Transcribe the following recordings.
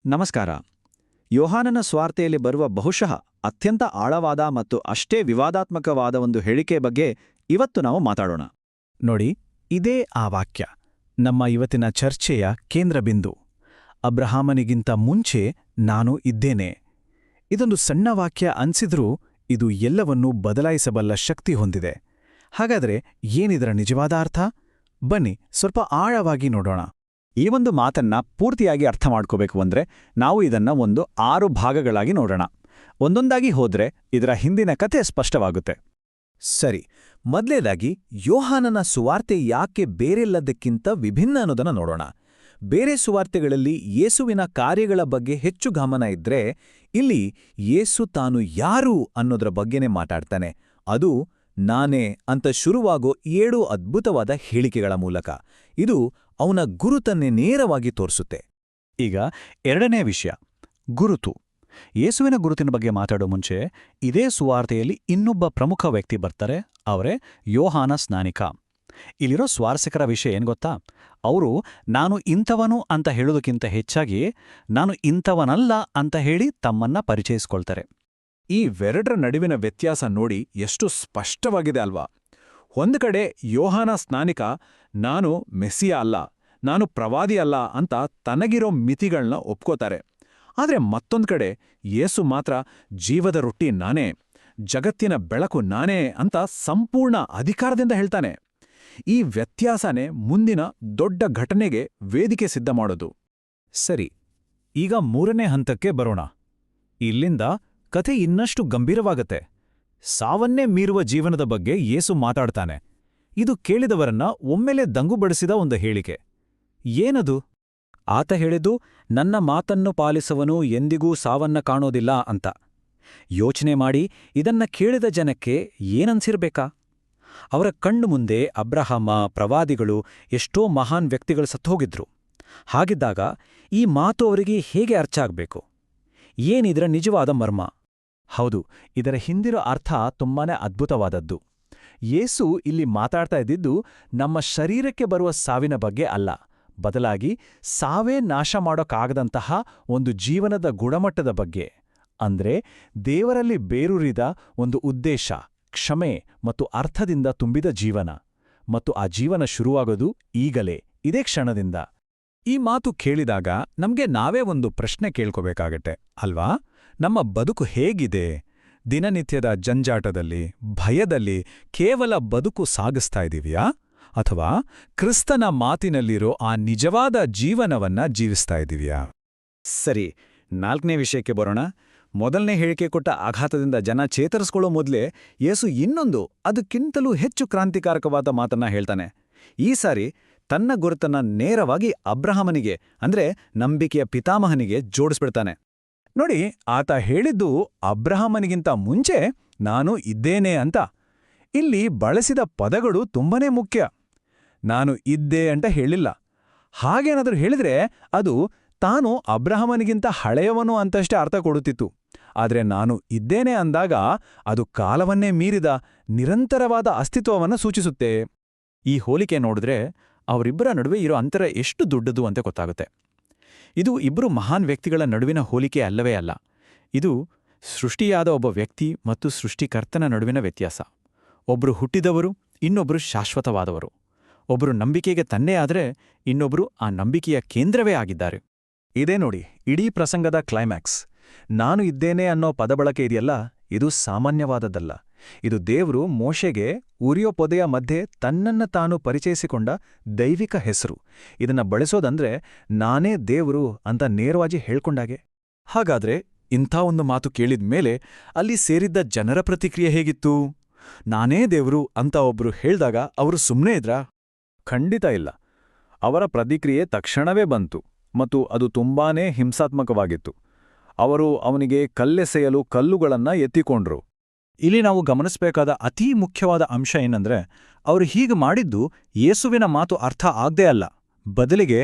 ನಮಸ್ಕಾರ. ಯೋಹಾನನ ಸ್ವಾರ್ತೆಯಲ್ಲಿ ಬರುವ ಬಹುಶಃ ಅತ್ಯಂತ ಆಳವಾದ ಮತ್ತು ಅಷ್ಟೇ ವಿವಾದಾತ್ಮಕವಾದ ಒಂದು ಹೇಳಿಕೆ ಬಗ್ಗೆ ಇವತ್ತು ನಾವು ಮಾತಾಡೋಣ. ನೋಡಿ, ಇದೇ ಆ ವಾಕ್ಯ ನಮ್ಮ ಇವತ್ತಿನ ಚರ್ಚೆಯ ಕೇಂದ್ರಬಿಂದು. ಅಬ್ರಹಾಮನಿಗಿಂತ ಮುಂಚೆ ನಾನು ಇದ್ದೇನೆ. ಇದೊಂದು ಸಣ್ಣ ವಾಕ್ಯ ಅನ್ಸಿದ್ರೂ ಇದು ಎಲ್ಲವನ್ನೂ ಬದಲಾಯಿಸಬಲ್ಲ ಶಕ್ತಿ ಹೊಂದಿದೆ. ಹಾಗಾದರೆ ಏನಿದರ ನಿಜವಾದ ಅರ್ಥ? ಬನ್ನಿ ಸ್ವಲ್ಪ ಆಳವಾಗಿ ನೋಡೋಣ. ಈ ಒಂದು ಮಾತನ್ನ ಪೂರ್ತಿಯಾಗಿ ಅರ್ಥ ಮಾಡ್ಕೋಬೇಕು ಅಂದ್ರೆ ನಾವು ಇದನ್ನ ಒಂದು 6 ಭಾಗಗಳಾಗಿ ನೋಡೋಣ. ಒಂದೊಂದಾಗಿ ಹೋದ್ರೆ ಇದರ ಹಿಂದಿನ ಕಥೆ ಸ್ಪಷ್ಟವಾಗುತ್ತೆ. ಸರಿ, ಮೊದಲೇದಾಗಿ ಯೋಹಾನನ ಸುವಾರ್ತೆ ಯಾಕೆ ಬೇರೆಲ್ಲದಕ್ಕಿಂತ ವಿಭಿನ್ನ ಅನ್ನೋದನ್ನ ನೋಡೋಣ. ಬೇರೆ ಸುವಾರ್ತೆಗಳಲ್ಲಿ ಯೇಸುವಿನ ಕಾರ್ಯಗಳ ಬಗ್ಗೆ ಹೆಚ್ಚು ಗಮನ ಇದ್ರೆ, ಇಲ್ಲಿ ಯೇಸು ತಾನು ಯಾರು ಅನ್ನೋದ್ರ ಬಗ್ಗೆನೇ ಮಾತಾಡ್ತಾನೆ. ಅದು ನಾನೇ ಅಂತ ಶುರುವಾಗೋ 7 ಅದ್ಭುತವಾದ ಹೇಳಿಕೆಗಳ ಮೂಲಕ. ಇದು ಅವನ ಗುರುತನ್ನೇ ನೇರವಾಗಿ ತೋರಿಸುತ್ತೆ. ಈಗ ಎರಡನೇ ವಿಷಯ, ಗುರುತು. ಯೇಸುವಿನ ಗುರುತಿನ ಬಗ್ಗೆ ಮಾತಾಡೋ ಮುಂಚೆ ಇದೇ ಸುವಾರ್ತೆಯಲ್ಲಿ ಇನ್ನೊಬ್ಬ ಪ್ರಮುಖ ವ್ಯಕ್ತಿ ಬರ್ತಾರೆ. ಅವರೇ ಯೋಹಾನ ಸ್ನಾನಿಕ. ಇಲ್ಲಿರೋ ಸ್ವಾರಸ್ಯಕರ ವಿಷಯ ಏನ್ ಗೊತ್ತಾ? ಅವರು ನಾನು ಇಂಥವನು ಅಂತ ಹೇಳೋದಕ್ಕಿಂತ ಹೆಚ್ಚಾಗಿ ನಾನು ಇಂಥವನಲ್ಲ ಅಂತ ಹೇಳಿ ತಮ್ಮನ್ನ ಪರಿಚಯಿಸ್ಕೊಳ್ತಾರೆ. ಈ ವೆರಡರ ನಡುವಿನ ವ್ಯತ್ಯಾಸ ನೋಡಿ ಎಷ್ಟು ಸ್ಪಷ್ಟವಾಗಿದೆ ಅಲ್ವಾ? ಒಂದು ಕಡೆ ಯೋಹಾನ ಸ್ನಾನಿಕ ನಾನು ಮೆಸ್ಸಿಯ ಅಲ್ಲ, ನಾನು ಪ್ರವಾದಿ ಅಲ್ಲ ಅಂತ ತನಗಿರೋ ಮಿತಿಗಳನ್ನ ಒಪ್ಕೋತಾರೆ. ಆದರೆ ಮತ್ತೊಂದು ಕಡೆ ಯೇಸು ಮಾತ್ರ ಜೀವದ ರೊಟ್ಟಿ ನಾನೇ, ಜಗತ್ತಿನ ಬೆಳಕು ನಾನೇ ಅಂತ ಸಂಪೂರ್ಣ ಅಧಿಕಾರದಿಂದ ಹೇಳ್ತಾನೆ. ಈ ವ್ಯತ್ಯಾಸನೇ ಮುಂದಿನ ದೊಡ್ಡ ಘಟನೆಗೆ ವೇದಿಕೆ ಸಿದ್ಧ ಮಾಡೋದು. ಸರಿ, ಈಗ 3ನೇ ಹಂತಕ್ಕೆ ಬರೋಣ. ಇಲ್ಲಿಂದ ಕಥೆ ಇನ್ನಷ್ಟು ಗಂಭೀರವಾಗತ್ತೆ. ಸಾವನ್ನೇ ಮೀರುವ ಜೀವನದ ಬಗ್ಗೆ ಯೇಸು ಮಾತಾಡ್ತಾನೆ. ಇದು ಕೇಳಿದವರನ್ನ ಒಮ್ಮೆಲೆ ದಂಗುಬಡಿಸಿದ ಒಂದು ಹೇಳಿಕೆ. ಏನದು? ಆತ ಹೇಳಿದ್ದು ನನ್ನ ಮಾತನ್ನು ಪಾಲಿಸುವನು ಎಂದಿಗೂ ಸಾವನ್ನ ಕಾಣೋದಿಲ್ಲ ಅಂತ. ಯೋಚನೆ ಮಾಡಿ, ಇದನ್ನ ಕೇಳಿದ ಜನಕ್ಕೆ ಏನನ್ಸಿರ್ಬೇಕಾ? ಅವರ ಕಣ್ಣು ಮುಂದೆ ಅಬ್ರಹಾಮ, ಪ್ರವಾದಿಗಳು, ಎಷ್ಟೋ ಮಹಾನ್ ವ್ಯಕ್ತಿಗಳು ಸತ್ತೋಗಿದ್ರು. ಹಾಗಿದ್ದಾಗ ಈ ಮಾತು ಅವರಿಗೆ ಹೇಗೆ ಅರ್ಥ ಆಗ್ಬೇಕು? ಏನಿದರ ನಿಜವಾದ ಮರ್ಮ? ಹೌದು, ಇದರ ಹಿಂದಿರೋ ಅರ್ಥ ತುಂಬಾನೇ ಅದ್ಭುತವಾದದ್ದು. ಯೇಸು ಇಲ್ಲಿ ಮಾತಾಡ್ತಾ ಇದ್ದಿದ್ದು ನಮ್ಮ ಶರೀರಕ್ಕೆ ಬರುವ ಸಾವಿನ ಬಗ್ಗೆ ಅಲ್ಲ, ಬದಲಾಗಿ ಸಾವೇ ನಾಶ ಮಾಡೋಕ್ಕಾಗದಂತಹ ಒಂದು ಜೀವನದ ಗುಣಮಟ್ಟದ ಬಗ್ಗೆ. ಅಂದ್ರೆ ದೇವರಲ್ಲಿ ಬೇರೂರಿದ ಒಂದು ಉದ್ದೇಶ, ಕ್ಷಮೆ ಮತ್ತು ಅರ್ಥದಿಂದ ತುಂಬಿದ ಜೀವನ. ಮತ್ತು ಆ ಜೀವನ ಶುರುವಾಗೋದು ಈಗಲೇ, ಇದೇ ಕ್ಷಣದಿಂದ. ಈ ಮಾತು ಕೇಳಿದಾಗ ನಮ್ಗೆ ನಾವೇ ಒಂದು ಪ್ರಶ್ನೆ ಕೇಳ್ಕೋಬೇಕಾಗತ್ತೆ ಅಲ್ವಾ? ನಮ್ಮ ಬದುಕು ಹೇಗಿದೆ? ದಿನನಿತ್ಯದ ಜಂಜಾಟದಲ್ಲಿ, ಭಯದಲ್ಲಿ ಕೇವಲ ಬದುಕು ಸಾಗಿಸ್ತಾ ಇದೀವ್ಯಾ? ಅಥವಾ ಕ್ರಿಸ್ತನ ಮಾತಿನಲ್ಲಿರೋ ಆ ನಿಜವಾದ ಜೀವನವನ್ನ ಜೀವಿಸ್ತಾ ಇದೀವ್ಯಾ? ಸರಿ, 4ನೇ ವಿಷಯಕ್ಕೆ ಬರೋಣ. ಮೊದಲನೇ ಹೇಳಿಕೆ ಕೊಟ್ಟ ಆಘಾತದಿಂದ ಜನ ಚೇತರಿಸ್ಕೊಳ್ಳೋ ಮೊದಲೇ ಯೇಸು ಇನ್ನೊಂದು ಅದಕ್ಕಿಂತಲೂ ಹೆಚ್ಚು ಕ್ರಾಂತಿಕಾರಕವಾದ ಮಾತನ್ನ ಹೇಳ್ತಾನೆ. ಈ ಸಾರಿ ತನ್ನ ಗುರುತನ್ನ ನೇರವಾಗಿ ಅಬ್ರಹಾಮನಿಗೆ, ಅಂದ್ರೆ ನಂಬಿಕೆಯ ಪಿತಾಮಹನಿಗೆ ಜೋಡಿಸ್ಬಿಡ್ತಾನೆ. ನೋಡಿ, ಆತ ಹೇಳಿದ್ದು ಅಬ್ರಹಾಮನಿಗಿಂತ ಮುಂಚೆ ನಾನು ಇದ್ದೇನೆ ಅಂತ. ಇಲ್ಲಿ ಬಳಸಿದ ಪದಗಳು ತುಂಬಾನೇ ಮುಖ್ಯ. ನಾನು ಇದ್ದೆ ಅಂತ ಹೇಳಿಲ್ಲ. ಹಾಗೇನಾದ್ರೂ ಹೇಳಿದ್ರೆ ಅದು ತಾನು ಅಬ್ರಹಾಮನಿಗಿಂತ ಹಳೆಯವನು ಅಂತಷ್ಟೇ ಅರ್ಥ ಕೊಡುತ್ತಿತ್ತು. ಆದ್ರೆ ನಾನು ಇದ್ದೇನೆ ಅಂದಾಗ ಅದು ಕಾಲವನ್ನೇ ಮೀರಿದ ನಿರಂತರವಾದ ಅಸ್ತಿತ್ವವನ್ನು ಸೂಚಿಸುತ್ತೆ. ಈ ಹೋಲಿಕೆ ನೋಡಿದ್ರೆ ಅವರಿಬ್ಬರ ನಡುವೆ ಇರೋ ಅಂತರ ಎಷ್ಟು ದೊಡ್ಡದು ಅಂತ ಗೊತ್ತಾಗುತ್ತೆ. ಇದು ಇಬ್ಬರು ಮಹಾನ್ ವ್ಯಕ್ತಿಗಳ ನಡುವಿನ ಹೋಲಿಕೆ ಅಲ್ಲವೇ ಅಲ್ಲ. ಇದು ಸೃಷ್ಟಿಯಾದ ಒಬ್ಬ ವ್ಯಕ್ತಿ ಮತ್ತು ಸೃಷ್ಟಿಕರ್ತನ ನಡುವಿನ ವ್ಯತ್ಯಾಸ. ಒಬ್ರು ಹುಟ್ಟಿದವರು, ಇನ್ನೊಬ್ರು ಶಾಶ್ವತವಾದವರು. ಒಬ್ರು ನಂಬಿಕೆಗೆ ತನ್ನೇ ಆದ್ರೆ ಇನ್ನೊಬ್ರು ಆ ನಂಬಿಕೆಯ ಕೇಂದ್ರವೇ ಆಗಿದ್ದಾರೆ. ಇದೇ ನೋಡಿ ಇಡೀ ಪ್ರಸಂಗದ ಕ್ಲೈಮ್ಯಾಕ್ಸ್. ನಾನು ಇದ್ದೇನೆ ಅನ್ನೋ ಪದಬಳಕೆ ಇದೆಯಲ್ಲ, ಇದು ಸಾಮಾನ್ಯವಾದದ್ದಲ್ಲ. ಇದು ದೇವ್ರು ಮೋಶೆಗೆ ಉರಿಯೋ ಪೊದೆಯ ಮಧ್ಯೆ ತನ್ನನ್ನ ತಾನು ಪರಿಚಯಿಸಿಕೊಂಡ ದೈವಿಕ ಹೆಸರು. ಇದನ್ನ ಬಳಸೋದಂದ್ರೆ ನಾನೇ ದೇವ್ರು ಅಂತ ನೇರವಾಗಿ ಹೇಳ್ಕೊಂಡಾಗೆ. ಹಾಗಾದ್ರೆ ಇಂಥ ಒಂದು ಮಾತು ಕೇಳಿದ್ಮೇಲೆ ಅಲ್ಲಿ ಸೇರಿದ್ದ ಜನರ ಪ್ರತಿಕ್ರಿಯೆ ಹೇಗಿತ್ತು? ನಾನೇ ದೇವ್ರು ಅಂತ ಒಬ್ರು ಹೇಳ್ದಾಗ ಅವರು ಸುಮ್ಮನೆ ಇದ್ರಾ? ಖಂಡಿತ ಇಲ್ಲ. ಅವರ ಪ್ರತಿಕ್ರಿಯೆ ತಕ್ಷಣವೇ ಬಂತು, ಮತ್ತು ಅದು ತುಂಬಾನೇ ಹಿಂಸಾತ್ಮಕವಾಗಿತ್ತು. ಅವರು ಅವನಿಗೆ ಕಲ್ಲೆಸೆಯಲು ಕಲ್ಲುಗಳನ್ನ ಎತ್ತಿಕೊಂಡ್ರು. ಇಲ್ಲಿ ನಾವು ಗಮನಿಸಬೇಕಾದ ಅತೀ ಮುಖ್ಯವಾದ ಅಂಶ ಏನಂದ್ರೆ, ಅವರು ಹೀಗೆ ಮಾಡಿದ್ದು ಯೇಸುವಿನ ಮಾತು ಅರ್ಥ ಆಗದೇ ಅಲ್ಲ. ಬದಲಿಗೆ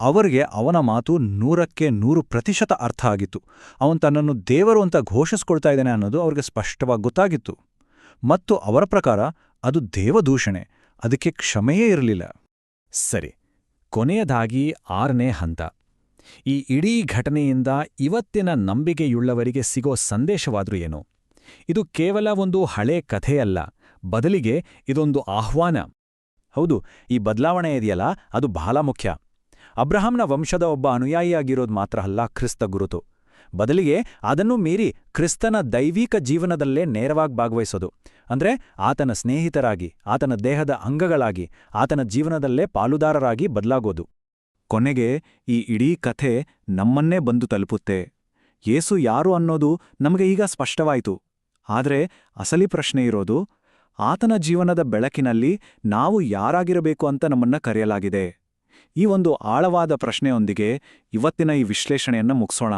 ಅವರಿಗೆ ಅವನ ಮಾತು 100ಕ್ಕೆ 100% ಅರ್ಥ ಆಗಿತ್ತು. ಅವನು ತನ್ನನ್ನು ದೇವರು ಅಂತ ಘೋಷಿಸ್ಕೊಳ್ತಾ ಇದ್ದಾನೆ ಅನ್ನೋದು ಅವ್ರಿಗೆ ಸ್ಪಷ್ಟವಾಗಿ ಗೊತ್ತಾಗಿತ್ತು. ಮತ್ತು ಅವರ ಪ್ರಕಾರ ಅದು ದೇವದೂಷಣೆ, ಅದಕ್ಕೆ ಕ್ಷಮೆಯೇ ಇರಲಿಲ್ಲ. ಸರಿ, ಕೊನೆಯದಾಗಿ 6ನೇ ಹಂತ. ಈ ಇಡೀ ಘಟನೆಯಿಂದ ಇವತ್ತಿನ ನಂಬಿಕೆಯುಳ್ಳವರಿಗೆ ಸಿಗೋ ಸಂದೇಶವಾದ್ರೂ ಏನು? ಇದು ಕೇವಲ ಒಂದು ಹಳೇ ಕಥೆಯಲ್ಲ, ಬದಲಿಗೆ ಇದೊಂದು ಆಹ್ವಾನ. ಹೌದು, ಈ ಬದಲಾವಣೆ ಇದೆಯಲ್ಲ, ಅದು ಬಹಳ ಮುಖ್ಯ. ಅಬ್ರಹಾಂನ ವಂಶದ ಒಬ್ಬ ಅನುಯಾಯಿಯಾಗಿರೋದು ಮಾತ್ರ ಅಲ್ಲ ಕ್ರಿಸ್ತ ಗುರುತು. ಬದಲಿಗೆ ಅದನ್ನೂ ಮೀರಿ ಕ್ರಿಸ್ತನ ದೈವಿಕ ಜೀವನದಲ್ಲೇ ನೇರವಾಗಿ ಭಾಗವಹಿಸೋದು. ಅಂದ್ರೆ ಆತನ ಸ್ನೇಹಿತರಾಗಿ, ಆತನ ದೇಹದ ಅಂಗಗಳಾಗಿ, ಆತನ ಜೀವನದಲ್ಲೇ ಪಾಲುದಾರರಾಗಿ ಬದಲಾಗೋದು. ಕೊನೆಗೆ ಈ ಇಡೀ ಕಥೆ ನಮ್ಮನ್ನೇ ಬಂದು ತಲುಪುತ್ತೆ. ಯೇಸು ಯಾರು ಅನ್ನೋದು ನಮಗೆ ಈಗ ಸ್ಪಷ್ಟವಾಯಿತು. ಆದರೆ ಅಸಲಿ ಪ್ರಶ್ನೆ ಇರೋದು, ಆತನ ಜೀವನದ ಬೆಳಕಿನಲ್ಲಿ ನಾವು ಯಾರಾಗಿರಬೇಕು ಅಂತ ನಮ್ಮನ್ನ ಕರೆಯಲಾಗಿದೆ. ಈ ಒಂದು ಆಳವಾದ ಪ್ರಶ್ನೆಯೊಂದಿಗೆ ಇವತ್ತಿನ ಈ ವಿಶ್ಲೇಷಣೆಯನ್ನ ಮುಗಿಸೋಣ.